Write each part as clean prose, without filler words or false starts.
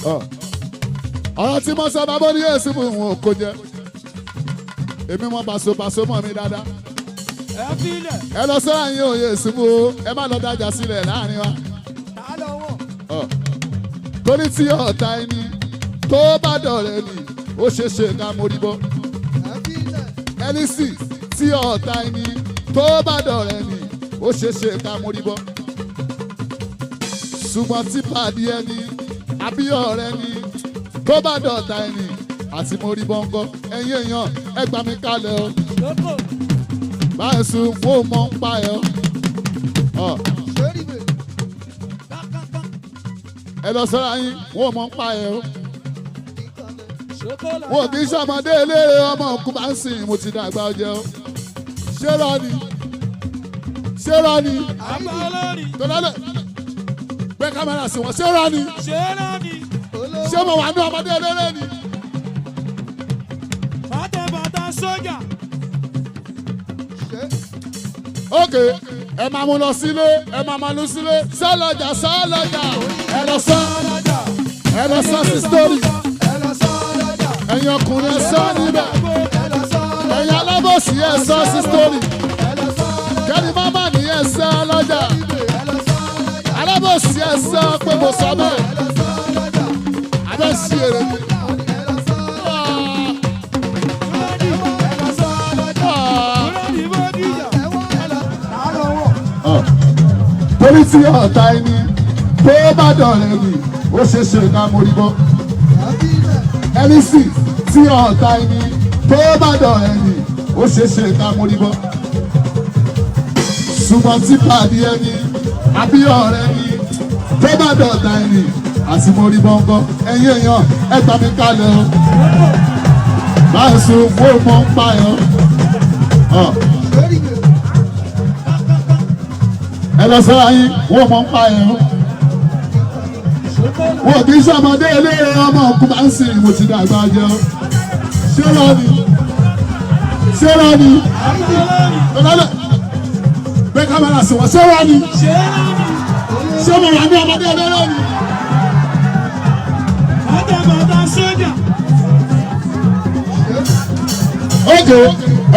ọ̀rọ̀ tí mo sọ bàbá ní èsì fún wọn kò jẹ́ èmi mọ Paso mọ̀ mi dáadáa ẹ lọ sọ àyìn òye èsì fún o ẹ má lọ dájà sílẹ̀ láàrin wa torí tí ọ̀tá ẹni tó bá dọ̀rẹ́ ni ó ṣeéṣe ká mórí bọ́ ẹni sì tí ọ̀tá ẹni tó bá dọ̀rẹ́ ni ó ṣeéṣe ká mórí bọ́ ṣùgbọ́n tí pàdé ẹni àbí ọ̀rẹ́ ni tó bá dọ̀tá ẹni àti mórí bọ́ ńkọ́ ẹ̀yin èèyàn ẹ gbà mí kalẹ̀ o báyìí sùn mo mọ̀ ń pa ẹ̀ ọ́ ẹ lọ sọ́ra yín wọ́n mọ̀ ń pa ẹ̀ ọ́ wọ́n kì í ṣàmọ́dé eléré ọmọ òkú bá ń sìn mo ti dàgbà ọjẹ́ ọ́ ṣé rọ ni tọ́lálẹ̀ gbé kámẹ́rà sí wọn ṣé rọ ni ṣé mo wà ní ọmọdé eléré ni. bàtà sójà. ok ẹ máa mú lọ sílé ẹ máa lọ sílé sálọjà ẹ lọ sọ sí story ẹ̀yin ọkùnrin ẹ sọ níbẹ̀ ẹ̀yin alábòsí ẹ sọ sí story kẹ́ni máma ní ẹ sọ lọ́jà alábòsí ẹ sọ pé mo sọ bẹ́ẹ̀ abẹ́ sí èrè mi. torí tí ọ̀tá ẹni tó bá dọ̀rẹ́ ni ó ṣeéṣe ká mórí bọ́ ẹni sì tí ọ̀tá ẹni tó bá dọ̀rẹ́ ni ó ṣeéṣe ká mórí bọ́ ṣùgbọ́n tí pàdé ẹni àbí ọ̀rẹ́ ni tó bá dọ̀tá ẹni àti mórí bọ́ ńkọ́ ẹ̀yin èèyàn ẹ gbà mí kalẹ̀ o báyìí sùn mo mọ̀ ń pa ẹ̀ ọ́. ẹ lọ sọ ayé wọ́n mọ̀ ń pa ẹ̀rọ wọ́n kì í ṣàmọ́dé eléré ọmọ òkú bá ń sìn mo ti dàgbà jẹ́ ọ́ ṣé rọ ni tọ́lálẹ̀ gbé kámẹ́rà sí wọn ṣé rọ ni ṣé mo wà ní ọmọdé eléré ni. bàtà sójà. ok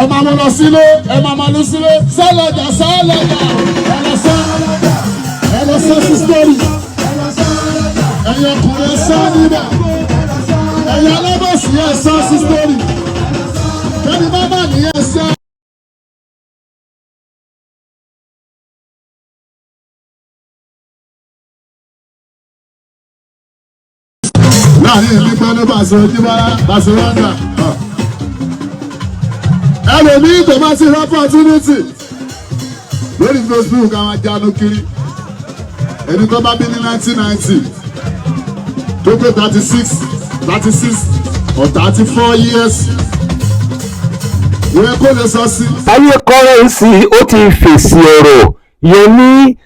ẹ máa mú lọ sílé ẹ máa lọ sílé sálọjà ẹ lọ sọ sí story ẹ̀yin ọkùnrin ẹ sọ níbẹ̀ ẹ̀yin alábòsí ẹ sọ sí story kẹ́ni máma ní ẹ sọ. láàrin ìlú pẹ́ẹ́lú Barcelona ẹlòmíì tó bá ti rí opportunity lórí Facebook àwọn ajánú kiri ẹni tó bá bí ní 1990 tó pé 36 or 34 years ìwé kó lè sọ sí. ayé kọ́rẹ́ǹsì ó ti fèsì ọ̀rọ̀ yẹn ní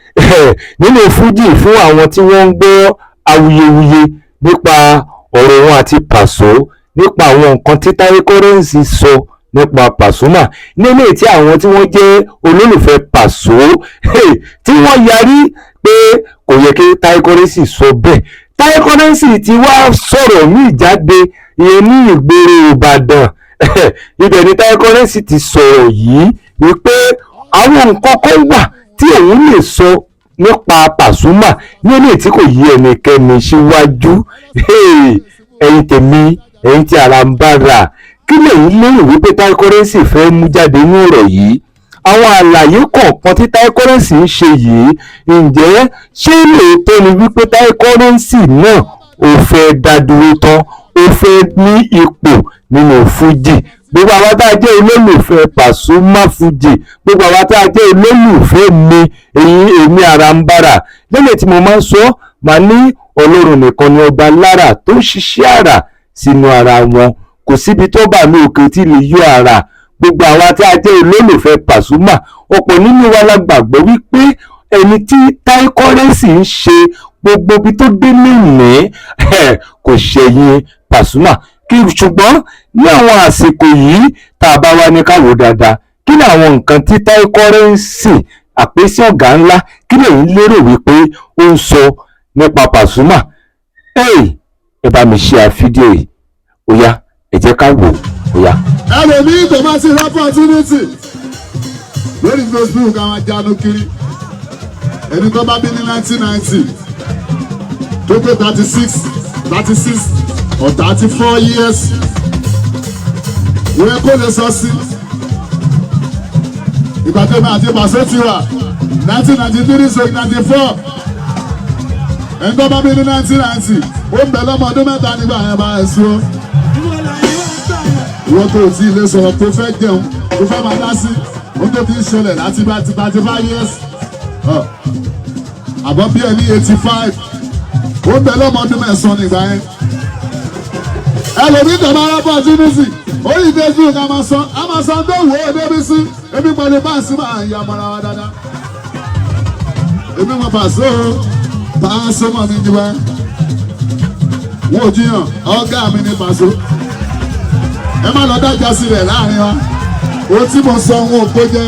nínú FUJI fún àwọn tí wọ́n ń gbọ́ awuyewuye nípa ọ̀rọ̀ wọn àti Paso nípa àwọn nǹkan tí Taye kọ́rẹ́ǹsì sọ nípa Pasuma nílé tí àwọn tí wọ́n jẹ́ olólùfẹ́ Paso tí wọ́n yarí pé kò yẹ kí Taye kọ́rẹ́ǹsì sọ bẹ́ẹ̀. Taye kọ́rẹ́ǹsì ti wá sọ̀rọ̀ ní ìjáde ìyẹn ní ìgboro Ìbàdàn ibẹ̀ ni Taye kọ́rẹ́ǹsì ti sọ̀rọ̀ yìí wípé àwọn nǹkan kan wà tí òun lè sọ nípa Pasuma nílé tí kò yí ẹnikẹ́ni síwájú. ẹ̀yin tèmi ẹ̀yin tí Aranbara kí lèyìn lérò wípé Taye kọ́rẹ́ǹsì fẹ́ mú jáde ní ọ̀rọ̀ yìí? àwọn àlàyé kọ̀ọ̀kan tí Taye kọ́rẹ́ǹsì ń ṣe yìí ǹjẹ́ ṣé lóòótọ́ ni wípé Taye kọ́rẹ́ǹsì náà ò fẹ́ dá dúró tán ó fẹ́ ní ipò nínú FUJI? gbogbo àwa tá a jẹ́ olólùfẹ́ Pasuma FUJI, gbogbo àwa tá a jẹ́ olólùfẹ́ mi èmi Aranbara lẹ́yìn tí mo máa ń sọ màá ní Ọlọ́run nìkan ni ọba lára tó ń ṣiṣẹ́ àrà sínú ara wọn, kò síbi tó bá mi òkè tí lè yọ àrà. gbogbo àwa tí a jẹ́ olólùfẹ́ Pasuma ọ̀pọ̀ nínú wa la gbàgbọ́ wípé ẹni tí Taye kọ́rẹ́ǹsì ń ṣe gbogbo ibi tó dé lónìí kò ṣẹ̀yìn Pasuma. ṣùgbọ́n ní àwọn àsìkò yìí tá a bá wá ní káwò dáadáa, kí ni àwọn nǹkan tí Taye kọ́rẹ́ǹsì àpèsè ọ̀gá ńlá kí lèyìn lérò wípé ó ń sọ nípa Pasuma? ẹ bá mi share fídíò yìí ó yá ẹ jẹ́ ká wò ó yá. ẹlòmíì tó bá ti rí opportunity lórí Facebook àwọn ajanu kiri ẹni tó bá bí ní 1990 tó pé 36 or 34 years ìwé kó lè sọ sí ìgbà tó máa ti Paso ti wà 1993 so 94 ẹni tó bá bí ní 1990 ó ń bẹ lọ́mọ ọdún mẹ́ta nígbà yẹn bá ẹ̀ sùn ìwọ́n tó ti ilé sọ̀rọ̀ tó fẹ́ jẹun tó fẹ́ máa dá sí ó tó ti ń ṣẹlẹ̀ láti bá ti 35 years àbọ̀ bí ẹni 85 ó ń bẹ lọ́mọ ọdún mẹ́sàn-án nígbà yẹn ẹlòmíì tó máa rọ́pọ̀ sínúsì orí Facebook a máa san tó wò ó débi sí ebi pẹ̀lú báàsì máa ń ya mọ́ra wa dáadáa ebi mọ̀ Paso mọ̀ mi jùlọ wọ́n ò jiyàn ọ̀gá mi ní Paso ẹ má lọ dájà sílẹ̀ láàrin wa o tí mo sọ wọn ò kó jẹ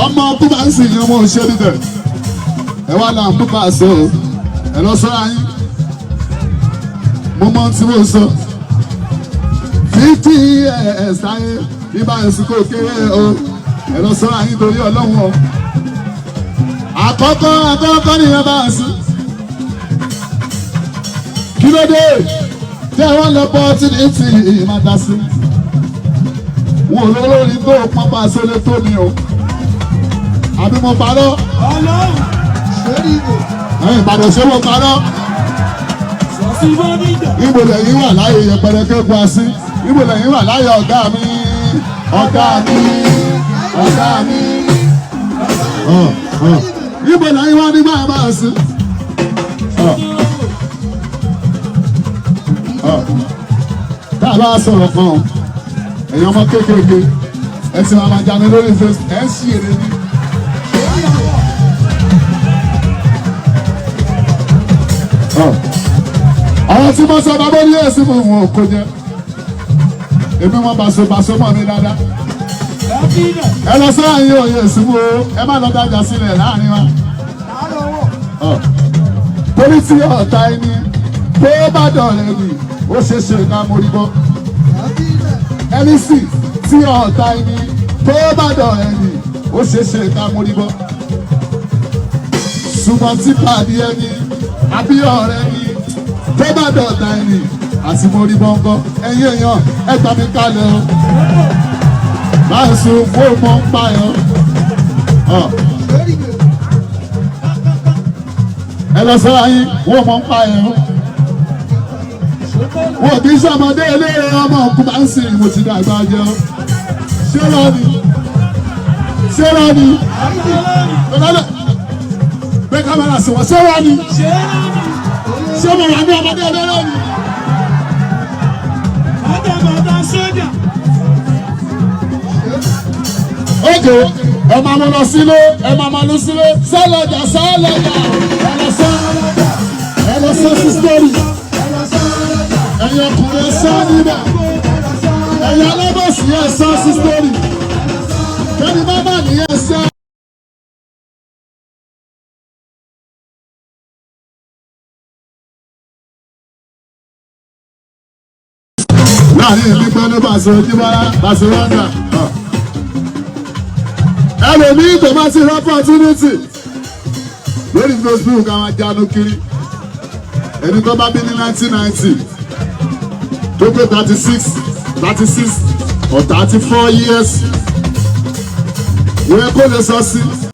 ọmọ tó bá ń sìn yín ọmọ òṣèré dídẹ ẹ wá là ń bú Paso ẹ lọ sọ́ra yín mo mọ tí mo sọ 50 years Taye bíbá ẹ̀sùn kò kéré o ẹ lọ sọ́ra yín torí Ọlọ́run o àkọ́kọ́ nìyẹn bá a sí kí ló dé tí wọ́n lọ bọ́ tí ní ti ìmọ̀ta sí wọn ò lórí tó pọ́n Paso lé tó mi o àbí mo parọ́ Ìbàdàn ṣé mo parọ́ ibo lẹ́yìn wà láyé yẹpẹrẹ kẹ́kọ̀ọ́ sí ibo lẹ́yìn wà láyé ọ̀gá mi ibo lẹ́yìn wà nígbà yẹn bá a sí. tá a bá sọ̀rọ̀ kan èèyàn ọmọ kéékèèké ẹ ti máa jáde lórí Facebook ẹ ń ṣí èrè ní. àwọn tí mo sọ bàbá ní èsì fún wọn kò jẹ èmi wọn Paso mọ mi dáadáa ẹ lọ sọ àyè òye èsì fún o ẹ má lọ dájà sílẹ̀ láàrin wa torí tí ọ̀tá ẹni tó bá dọ̀rẹ́ ni ó ṣeéṣe ká mórí bọ́ ẹni sì tí ọ̀tá ẹni tó bá dọ̀rẹ́ ni ó ṣeéṣe ká mórí bọ́ ṣùgbọ́n tí pàdé ẹni àbí ọ̀rẹ́ ni tó bá dọ̀tá ẹni àti mórí bọ́ ńkọ́ ẹ̀yin èèyàn ẹ gbà mí kalẹ̀ o láì sùn fún mọ́ ń pààyàn ẹ lọ sọ́ra yín wọ́n mọ́ ń pààyàn wọ́n kì í sọmọdé eléyè ọmọ òkú máa ń sìn mo ti dàgbà jẹ́ ọ́ ṣé rọ ni gbé kámẹ́rà sí wọ́n ṣé rọ ni ṣé mo wà ní ọmọdé eléyè ni. Oge ẹ máa mú lọ sílé ẹ máa lọ sílé sálọjà ẹ lọ sọ sí sítórì ẹ̀yin ọkùnrin ẹ sọ níbẹ̀ ẹ̀yin alábọ̀sí ẹ sọ sí sítórì kẹ́ni bábà ní ẹ sọ. láàrin èmi pẹ́ ní Paso ojúbọ́lá Paso rọ́ndà ẹlòmíì tó bá ti rí opportunity lórí Facebook àwọn ajanu kiri ẹni tó bá bí ní 1990 tó pé 36 or 34 years ìwé kó lè sọ sí